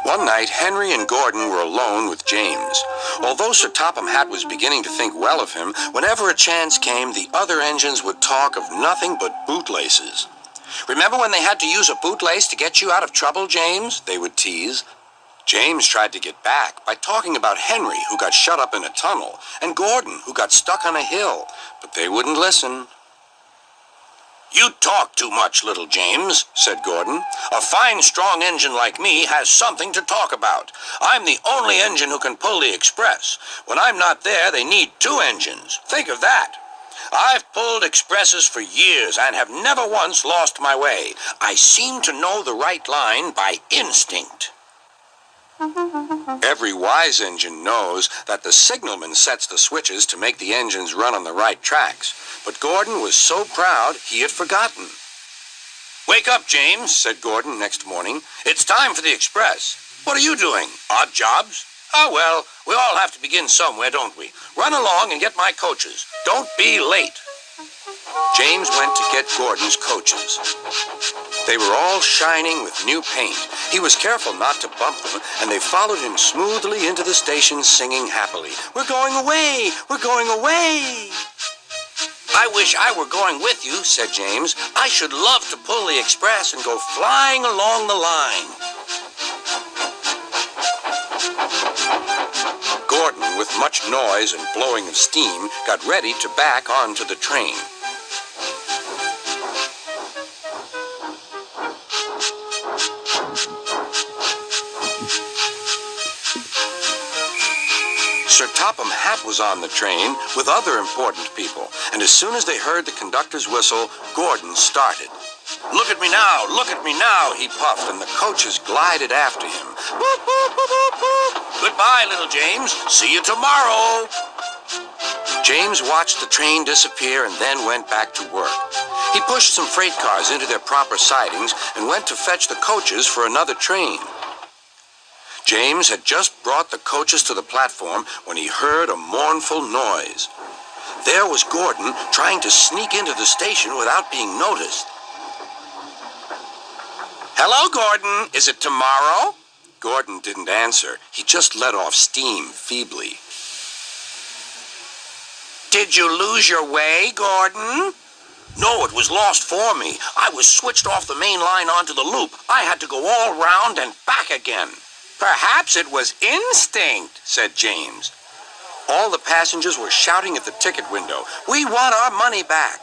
One night, Henry and Gordon were alone with James. Although Sir Topham Hatt was beginning to think well of him, whenever a chance came, the other engines would talk of nothing but bootlaces. "Remember when they had to use a bootlace to get you out of trouble, James?" they would tease. James tried to get back by talking about Henry, who got shut up in a tunnel, and Gordon, who got stuck on a hill, but they wouldn't listen. "You talk too much, little James," said Gordon. "A fine, strong engine like me has something to talk about. I'm the only engine who can pull the express. When I'm not there, they need two engines. Think of that. I've pulled expresses for years and have never once lost my way. I seem to know the right line by instinct." Every wise engine knows that the signalman sets the switches to make the engines run on the right tracks. But Gordon was so proud he had forgotten. "Wake up, James," said Gordon next morning. "It's time for the express. What are you doing? Odd jobs? Oh, well, we all have to begin somewhere, don't we? Run along and get my coaches. Don't be late." James went to get Gordon's coaches. They were all shining with new paint. He was careful not to bump them, and they followed him smoothly into the station singing happily, "We're going away! We're going away!" "I wish I were going with you," said James. "I should love to pull the express and go flying along the line." Gordon, with much noise and blowing of steam, got ready to back onto the train. Sir Topham Hatt was on the train with other important people, and as soon as they heard the conductor's whistle, Gordon started. "Look at me now, look at me now," he puffed, and the coaches glided after him. "Boop, boop, boop, boop, boop. Goodbye, little James. See you tomorrow." James watched the train disappear and then went back to work. He pushed some freight cars into their proper sidings and went to fetch the coaches for another train. James had just brought the coaches to the platform when he heard a mournful noise. There was Gordon trying to sneak into the station without being noticed. "Hello, Gordon. Is it tomorrow?" Gordon didn't answer. He just let off steam feebly. "Did you lose your way, Gordon?" "No, it was lost for me. I was switched off the main line onto the loop. I had to go all round and back again." "Perhaps it was instinct," said James. All the passengers were shouting at the ticket window, "We want our money back."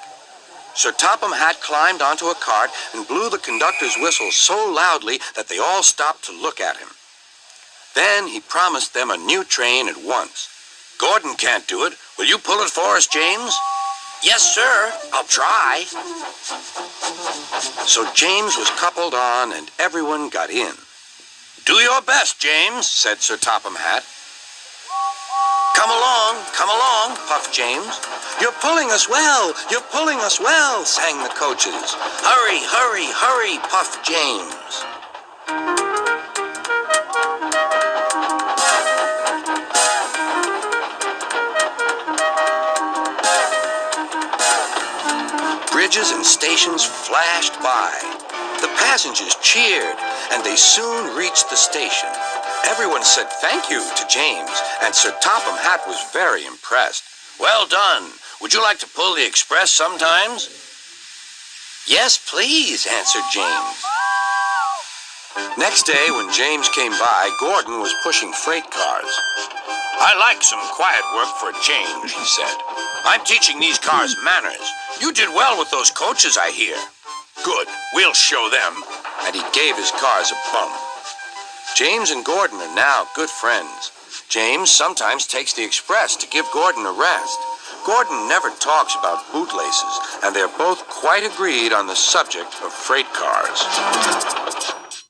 Sir Topham Hatt climbed onto a cart and blew the conductor's whistle so loudly that they all stopped to look at him. Then he promised them a new train at once. "Gordon can't do it. Will you pull it for us, James?" "Yes, sir. I'll try." So James was coupled on and everyone got in. "Do your best, James," said Sir Topham Hatt. Come along, puffed James. "You're pulling us well, you're pulling us well," sang the coaches. "Hurry, hurry, hurry," puffed James. Bridges and stations flashed by. The passengers cheered, and they soon reached the station. Everyone said thank you to James, and Sir Topham Hatt was very impressed. "Well done. Would you like to pull the express sometimes?" "Yes, please," answered James. Next day, when James came by, Gordon was pushing freight cars. "I like some quiet work for a change," he said. "I'm teaching these cars manners. You did well with those coaches, I hear." "Good. We'll show them." And he gave his cars a bump. James and Gordon are now good friends. James sometimes takes the express to give Gordon a rest. Gordon never talks about bootlaces, and they're both quite agreed on the subject of freight cars.